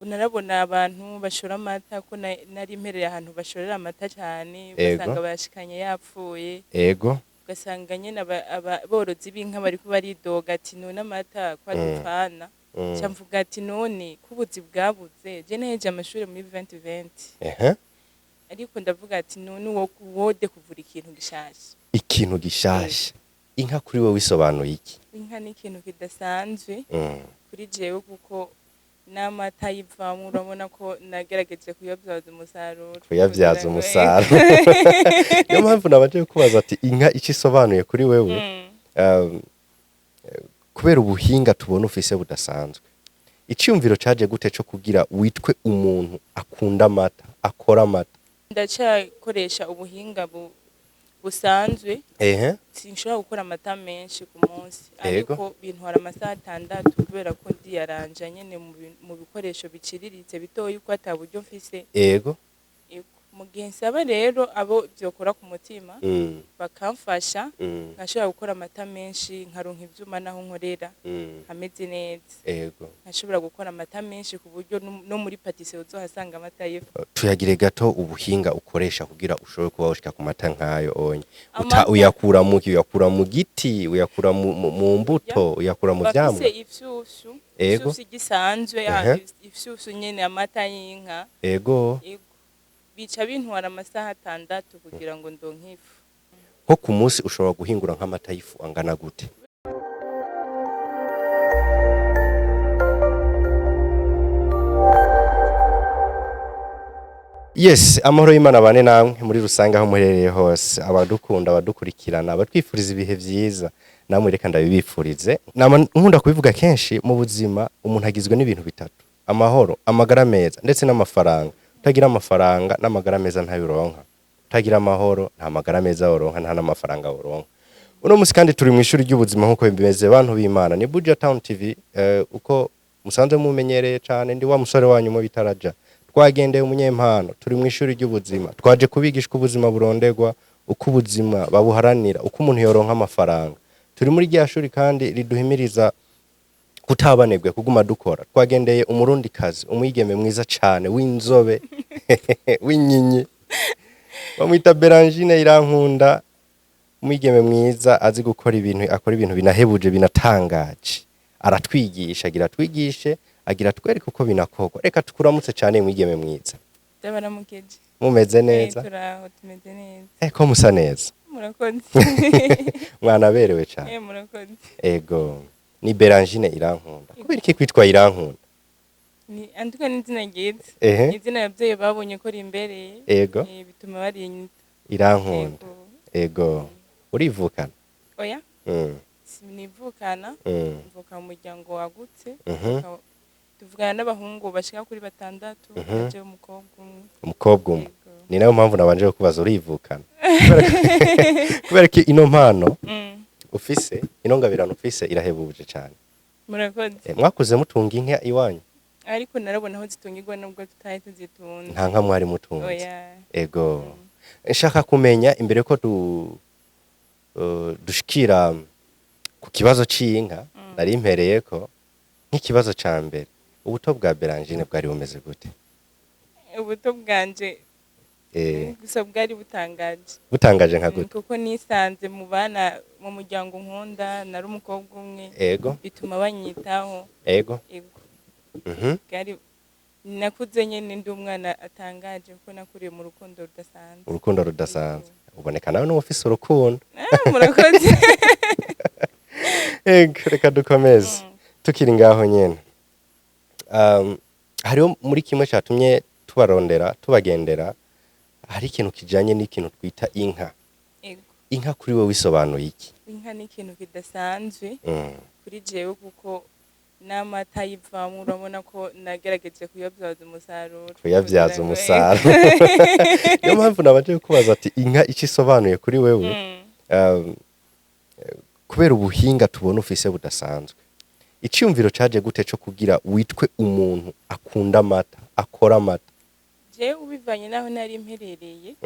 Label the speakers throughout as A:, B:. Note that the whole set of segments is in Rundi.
A: narabona abantu bashora amata ko nari mpereye ahantu bashorera amata cyane
B: Ego.
A: ugasanga bayashikanye yapfuye
B: Ego.
A: ugasanga nyene aborozi b'inka bariko baridoga ati none amata kwa dupfana cyamvuga ati none kubuzi bwabuze je neje amashuri muri 2020 ariko ndavuga ati none wode kuvura ikintu gishasha
B: ikintu gishasha inka kuri wowe wisobanuye iki
A: inka ni ikintu kidasanzwe kuri jewe kuko n'amata y'ivamo urabona ko nagerageje kuyabyaza umusaruro
B: niyo mpamvu nabaje kubaza ati inka iki isobanuye kuri wewe kubera ubuhinga tubona ufise budasanzwe icyumviro caje gute cyo kugira witwe umuntu akunda amata akora amata
A: ndacakoresha ubuhinga busanzwe sinshobora gukora amata menshi ku munsi ariko bintwara amasaha 6 kubera ko ndiyaranja nyene mu bikoresho biciriritse bitoyi uko ataburyo mfise mu gihe nsaba rero abo byokora ku mutima bakamfasha nkashobora gukora amata menshi nkaronka ivyuma naho nkorera hameze neza nkashobora gukora amata menshi ku buryo no muri patisserie uzohasanga amata y'ifu
B: tuyagire gato ubuhinga ukoresha kugira ushobore kuba ushika ku mata nkayo onye uyakura mu giti uyakura mu mbuto uyakura mu vyamwa
A: ifyusu gisanzwe ifyusu nyene amata y'inka bica bintwara amasaha 6 kugira ngo ndonke ifu
B: nko ku munsi ushobora guhingura nk'amata y'ifu angana gute Yes, amahoro y'Imana bane namwe muri rusange aho muherereye hose abadukunda abadukurikirana abatwifuriza ibihe vyiza namwe reka ndabibifurize nkunda kubivuga kenshi mu buzima umuntu agizwe n'ibintu bitatu amahoro amagara meza ndetse n'amafaranga utagira amafaranga n'amagara meza ntabironka utagira amahoro nta magara meza woronka nta n'amafaranga woronka uno musi kandi turi mu ishuri ry'ubuzima nkuko bimeze bantu b'Imana ni BUJA Town TV uko musanze mumenyereye cyane ndi wa musore wanyu mu bitaraja twagendeye umunyempano turi mu ishuri ry'ubuzima twaje kubigishwa ubuzima burondegwa uko ubuzima babuharanira uko umuntu yoronka amafaranga turi muri rya shuri kandi riduhimiriza kutabanebwe kuguma dukora twagendeye umurundi kazi umwigeme mwiza cyane w'inzobe w'inyinyi bamwita Berangine Irankunda umwigeme mwiza azi gukora ibintu akora ibintu binahebuje binatangaje aratwigisha agira twigishe agira twereke uko binakorwa reka tukuramutse cyane mwigeme mwiza
A: ndabaramukeje
B: mumeze neza
A: turaho tumeze neza
B: ko musa neza
A: murakoze
B: mwana berewe cyane
A: murakoze
B: ego ni Berangine Irankunda kubera iki kwitwa Irankunda
A: ni anduka n'izina ryiza izina yabyeyi babonye ko rimbereye bituma barinyita
B: Irankunda ego urivukana
A: oya sinivukana mvuka mu muryango wagutse tuvugana n'abahungu bashika kuri 6 baje
B: umukobwa umwe ni nayo mpamvu nabanje kubaza urivukana kubera ko ino mpano ufise ino ngabirano ufise irahebuje cyane
A: murakoze
B: mwakuze mutunga inka iwanyu
A: ariko narabona aho zitungirwa nubwo tutaye tuzitunze
B: nta nka mwari mutunze ego nshaka kumenya imbere ko dushikira ku kibazo c'inka nari impereye ko nk'ikibazo ca mbere ubuto bwa Berangine bwari bumeze gute
A: ubuto bwanje gusa bwari
B: butangaje nka gute
A: kuko nisanze mu bana mu muryango nkunda nari umukobwa umwe bituma banyitaho bwari nakuze nyene ndi umwana atangaje kuko nakuriye mu rukundo rudasanzwe uboneka nawe n'ufise urukundo murakoze
B: reka dukomeze tukiri ngaho nyene hariho muri kimwe cyatumye tubagendera hari ikintu kijanye n'ikintu twita inka inka kuri wowe wisobanuye iki
A: inka ni ikintu kidasanzwe kuri jewe kuko n'amata y'ivamo urabona ko nagerageje kuyabyaza umusaruro
B: niyo mpamvu nabaje kubaza ati inka iki isobanuye kuri wewe kubera ubuhinga tubona ufise budasanzwe icyumviro caje gute cyo kugira witwe umuntu akunda amata akora amata
A: je ubivanye naho nari mperereye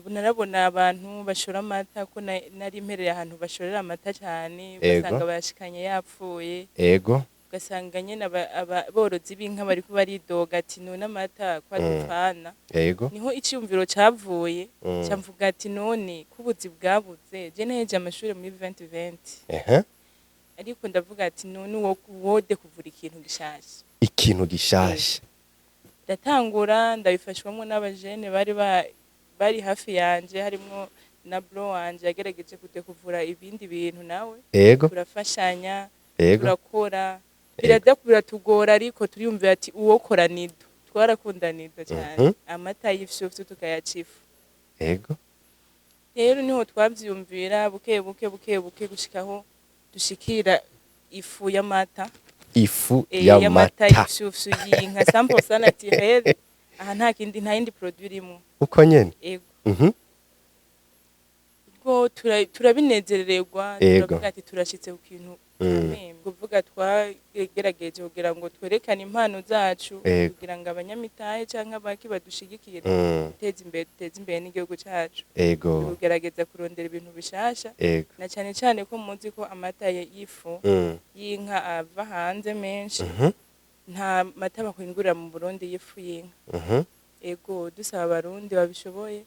A: narabona abantu bashora amata ko nari mperereye ahantu bashorera amata cyane basanga bayashikanye yapfuye ugasanga nyene aborozi b'inka bariko baridoga ati none amata kwa dupfana.
B: Yego.
A: Niho iciyumviro cavuye camvuga ati none kubuzi bwabuze je neheje amashuri muri 2020 ariko ndavuga ati none wode kuvura ikintu gishasha.
B: Ikintu gishasha.
A: Ndatangura ndabifashwamo n'abajene bari hafi yanje harimo na bro wanje yagerageje kuvura ibindi bintu nawe.
B: Yego.
A: Turafashanya. Turakora. Biradakubira tugora ariko turiyumvira ati uwo kora NIDO. Twarakunda NIDO cyane. Amata y'IFU tukayacifu.
B: Yego.
A: Rero niho twavyumvira buke gushikaho dushikira ifu y'amata.
B: Ifu y'amata
A: y'IFU y'inka 100% naturel. Aha nta yindi produit irimo.
B: Uko nyene.
A: Yego. Ko turabinezererwa turavuga ati turashitse ku kintu kuvuga twagerageje kugira ngo twerekane impano zacu kugira ngo abanyamitahe canke abaki badushigikire duteze imbere n'igihugu cacu. Tugerageza kurondera ibintu bishasha na cyane ko muzi ko amata y'IFU y'inka ava hanze menshi nta mata bakwingurira mu Burundi y'IFU y'inka. Dusaba abarundi babishoboye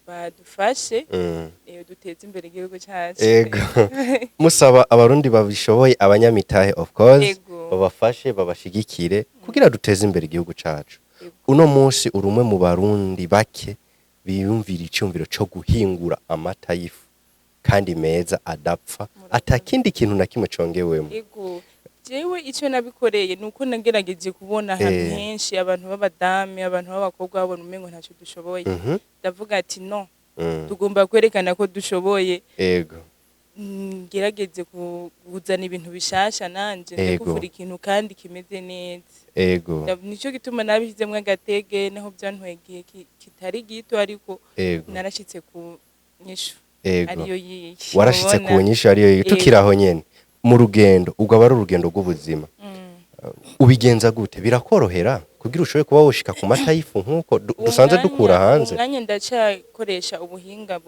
A: badufashe duteze imbere igihugu cyacu.
B: Musaba abarundi babishoboye abanyamitahe of course babafashe babashigikire kugira duteze imbere igihugu cyacu. Uno munsi urumwe mu barundi bake biyumvira icyumviro cyo guhingura amata y'IFU kandi meza adapfa atakindi kintu na kimwe congewemo.
A: Jewe icyo nabikoreye nuko nagerageje kubona ahantu henshi abantu b'abadame abantu b'abakobwa babona umengo ntacyo dushoboye. Ndavuga ati no tugomba kwerekana ko dushoboye. Ngerageze kuzana ibintu bishasha nanje ndakuvura ikintu kandi kimeze neza. Nico gituma nabishizemwe agatege naho byantwegeye kitari gito ariko narashitse ku nyishu ariyo yiyi.
B: Warashitse ku nyishu ariyo yiyi tukiraho nyene. Mu rugendo ugaba ari urugendo rw'ubuzima ubigenza gute birakorohera kugira ushoboye kuba woshika ku mata y'IFU nkuko dusanze dukura hanze.
A: Nanye ndacakoresha ubuhinga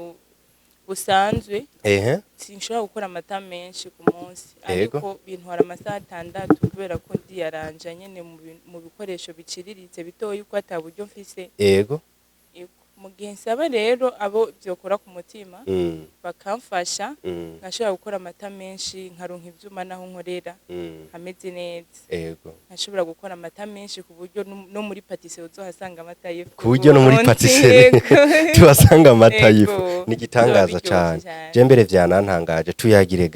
A: busanzwe sinshobora gukora amata menshi ku munsi ariko bintwara amasaha 6 kubera ko ndiyaranja nyene mu bikoresho biciriritse bitoye uko ataburyo mfise. Mu gihe nsaba rero abo byokora ku mutima bakamfasha nkashobora gukora amata menshi nkaronka ivyuma naho nkorera hameze neza. Nkashobora gukora amata menshi ku buryo no muri patisserie uzohasanga amata y'IFU.
B: Ku buryo no muri patisserie tubasanga amata y'IFU ni gitangaza cyane. Je mbere vyanantangaje tuyagire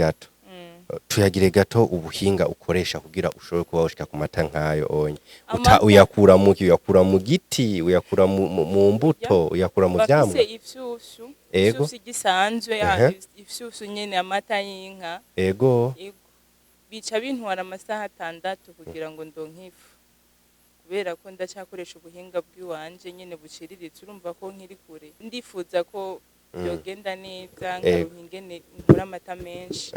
B: gato ubuhinga ukoresha kugira ushobore kuba ushika ku mata nkayo onye. Uyakura mu giti, uyakura mu mbuto, uyakura mu vyamwa.
A: Bafise ifyufyu gisanzwe ifyufyu nyene amata y'inka. Bica bintwara amasaha 6 kugira ngo ndonke ifu. Kubera ko ndacakoresha ubuhinga bw'iwanje nyene buciriritse urumva ko nkiri kure. Ndifuza ko byogenda neza nk'ingene nkora amata menshi.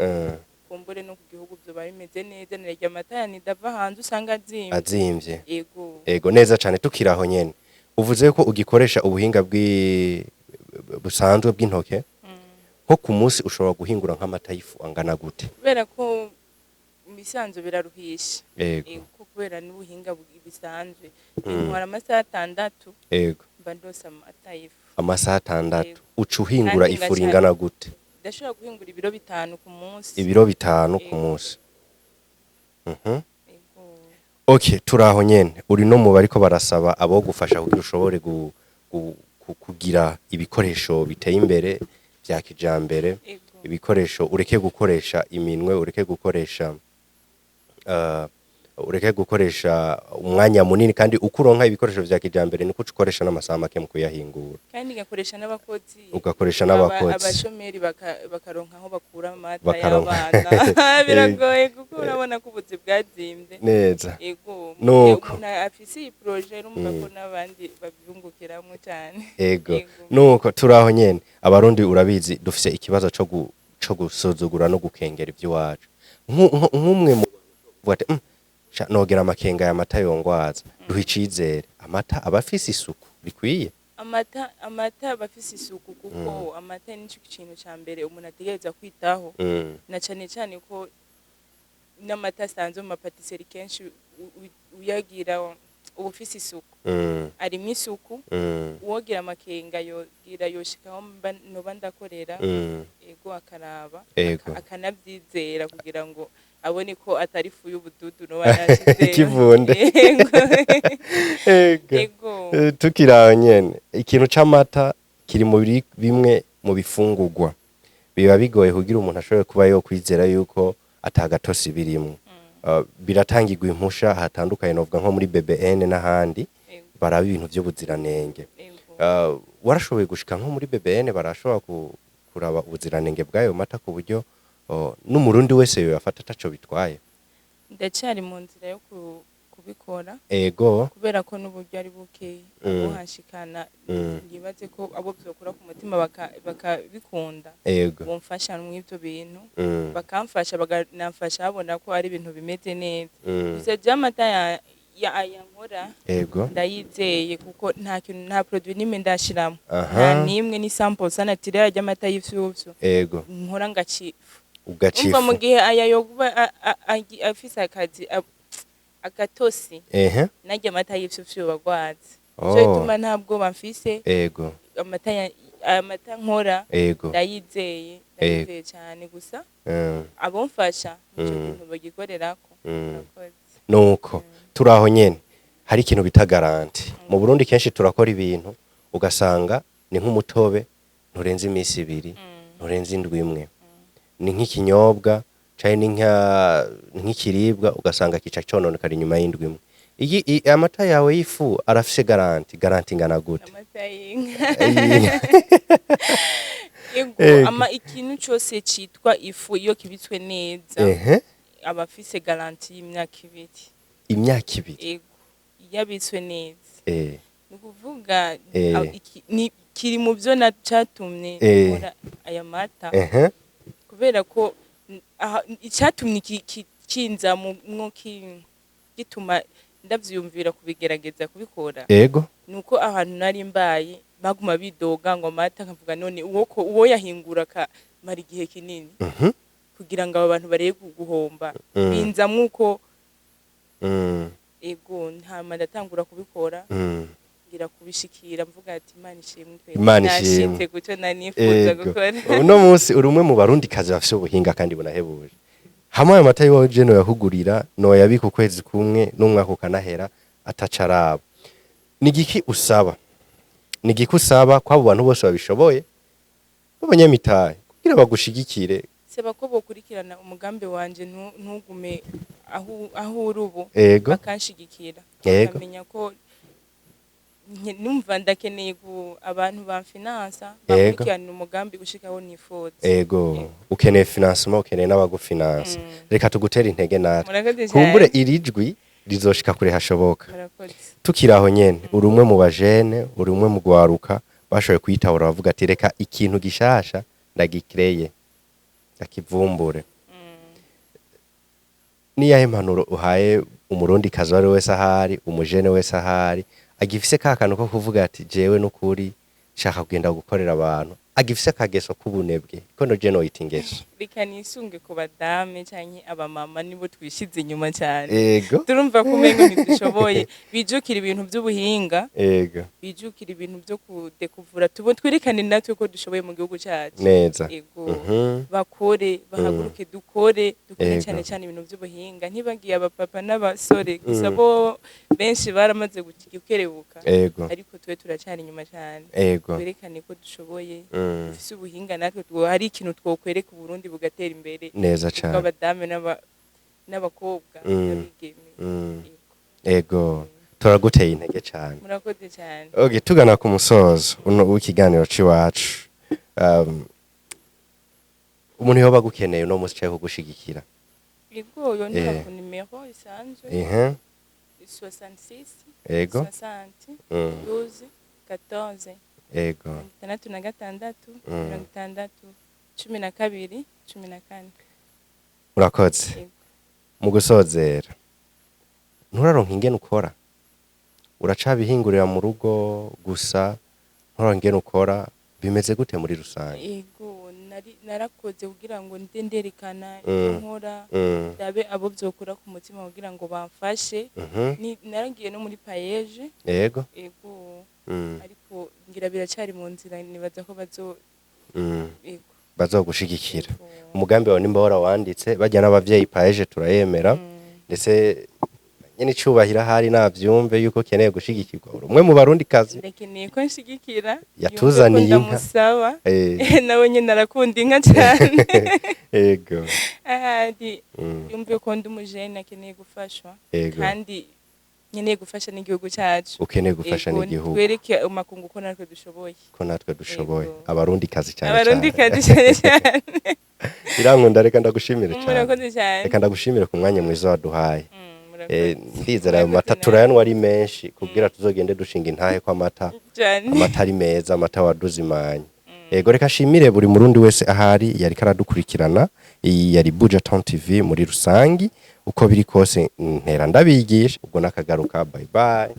A: Kumbure no ku gihugu byo bimeze neza nerya amata ya NIDO ava hanze usanga azimvye. Neza cyane tukiraho nyene. Uvuze ko ugikoresha ubuhinga busanzwe bw'intoke nko ku munsi ushobora guhingura nk'amata y'IFU angana gute? Kubera ko imisanzo biraruhisha. Kubera n'ubuhinga bisanzwe bintwara amasaha 6 mba ndose amata y'IFU.
B: Amasaha 6 uca uhingura ifu ringana gute?
A: Ndashobora guhingura ibiro 5 ku munsi.
B: Ibiro 5 ku munsi. Turaho nyene uri no mu bariko barasaba abo gufasha kugira ushobore kugira ibikoresho biteye imbere bya kijambere. Ibikoresho ureke gukoresha iminwe ureke gukoresha umwanya munini kandi ukuronka ibikoresho vya kijambere niko ukoresha n'amasaha make mu kuyahingura.
A: Kandi gakoresha n'abakozi.
B: Ugakoresha n'abakozi.
A: Abashomeri bakaronka aho bakura amata y'abana. Biragoye kuko urabona ko ubuzi bwazimbe.
B: Neza.
A: Nuko afise iyi projet urumva ko n'abandi babyungukiramo cyane.
B: Nuko turaho nyene abarundi urabizi dufise ikibazo cyo gusuzugura no gukengera iby'iwacu. Nk'umwe mu bwate nogera amakenga ya mata yongwaza duhicizere amata abafise isuku bikwiye.
A: Amata bafise isuku kuko amata ni kintu ca mbere umuntu ategereza kwitaho na cyane ko n'amata asanzwe mu mapatisserie kenshi uyagira ubufise isuku arimo isuku uwogira amakenga yogira yoshikaho noba ndakorera ego akaraba akanavyizera kugira ngo abone ko atari ifu y'ubududu noba nashize
B: ikivunde ego tukiraho nyene ikintu c'amata kiri mu bimwe mu bifungurwa biba bigoye kugira umuntu ashobore kuba yo kwizera yuko atagatosi birimo biratangirwa impusha hatandukanye novuga nko muri BBN n'ahandi baraba ibintu by'ubuziranenge warashoboye gushika nko muri BBN barashobora kuraba ubuziranenge bwayo mata ku buryo n'umurundi wese yafata taco bitwaye
A: ndacyari mu nzira yo kubikora
B: ego
A: kubera ko n'uburyo ari buke abo hashikana ndibaze ko abo byokora ku mutima bakabikunda bomfasha mu ivyo bintu bakamfasha baganafasha babona ko ari ibintu bimeze neza gusa jamata ya ayankora ndayizeye kuko nta kintu nta produit nimwe ndashiramo nta nimwe ni sample sanitaire y'amata y'IFU nkora ngacifu umva mu gihe ayayokuba afisa akazi agatosi najya amata y'IFU bagwaza cyo ituma ntabwo bamfise amata nkora ndayizeye cyane gusa abomfasha cyo bintu bagikorerako
B: nuko turaho nyene hari ikintu bita garanti mu Burundi kenshi turakora ibintu ugasanga ni nk'umutobe nturenze imisi 2 nturenze indwi imwe ni nk'ikinyobwa cyane nk'ikiribwa ugasanga kica cononekara inyuma y'indwi imwe iyi amata yawe y'ifu arafise garanti ingana gute
A: amata y'inka ego ikintu cyose citwa ifu iyo kibitswe neza abafise garanti y'imyaka 2
B: imyaka 2
A: ego yabitswe neza nukuvuga kiri mu byo nacatumye nkora aya mata kubera ko icyatumye kinza mu gituma ndavyumvira kubigerageza kubikora nuko ahantu nari mbaye baguma bidoga ngo amata nkavuga none uwo yahingura mara igihe kinini kugira ngo abantu bareye guhomba binza muko ego ntama ndatangura kubikora ngira kubishikira mvuga ati Imana ishimwe gucyo nanifuza gukora
B: uno munsi uri umwe mu barundi kazi bafise ubuhinga kandi bunahebuje hamwe ayo mata yo jeno yahugurira no yabika ukwezi kumwe n'umwaka ukanahera atacaraba nigiki usaba kwabo bantu bose babishoboye b'abanyamitahe kugira bagushigikire
A: seba ko bokurikirana umugambi wanje ntugume aho urubo bakanshigikira bakamenya ko numva ndakeneye abantu bamfinansa bakurikirana umugambi gushikaho nifuza ukeneye financement ukeneye n'abagufinansa reka tugutera intege natwe kumbure irijwi rizoshika kure hashoboka tukiraho nyene uri umwe mu bajene uri umwe mu gwaruka bashoboye kwitahura bavuga ati reka ikintu gishasha ndagikreye akivumbure niyahe impanuro uhaye umurundi kazi wari wese ahari umujene wese ahari agifise kakano ko kuvuga ati jewe n'ukuri shaka kugenda gukorera abantu agifise kageso kubunebwe ko no jeno yitingeso bikanisunge ku badame canke abamama nibo twishize inyuma cyane turumva kumengo ntidushoboye bijukira ibintu by'ubuhinga bijukira ibintu byo kudekuvura twerekane natwe ko dushoboye mu gihugu cyacu
B: neza
A: bakore bahaguruke dukore cyane cyane ibintu by'ubuhinga ntibagiye abapapa n'abasore gusa bo benshi baramaze gukerebuka ariko twe turacana inyuma cyane twerekane ko dushoboye ufise ubuhinga natwe hari ikintu twokwereka Burundi bugatera imbere
B: neza cyane
A: abadame n'abakobwa n'abigeme
B: turaguteye intege cyane
A: murakoze cyane
B: tugana ku musozo w'ikiganiro c'iwacu umuntu yoba gukeneye no musi cyaho gushigikira
A: yo ntabwo nimero isanzwe 66 60 12 14 6 12 14
B: urakoze mu gusozera nturaronka ingene ukora uracabihingurira mu rugo gusa nturaronka ingene ukora bimeze gute muri rusange
A: narakoze kugira ngo nderekana ibyo nkora ndabe abo byokura ku mutima kugira ngo bamfashe naragiye no muri payeje
B: yego
A: ariko ngira biracyari mu nzira nibaza ko
B: bazogushigikira umugambi wawe nimba warawanditse bajya n'abavyeyi payeje turayemera ndetse nyene icubahira hari navyumve yuko keneye gushigikirwa umwe mu barundi kazi
A: ndakeneye ko nshigikira
B: yatuzaniye inka
A: ndamusaba nawe nyene arakunda inka cyane
B: yego
A: ahandi yumve ko ndi umujene akeneye gufashwa kandi nkeneye gufasha n'igihugu cyacu
B: ukeneye gufasha n'igihugu
A: twereke amakungu ko natwe dushoboye
B: abarundi kazi cyane
A: cyane
B: irankunda reka ndagushimire
A: cyane
B: reka ndagushimire ku mwanya mwiza waduhaye ndizera ayo mata turayanwa ari menshi kugira tuzogende dushinga intahe ko amata ari meza amata waduzimanye yego reka shimire buri murundi wese ahari yari karadukurikirana iyi yari BUJA Town TV muri rusangi uko biri kose ntera ndabigisha ubwo nakagaruka bye bye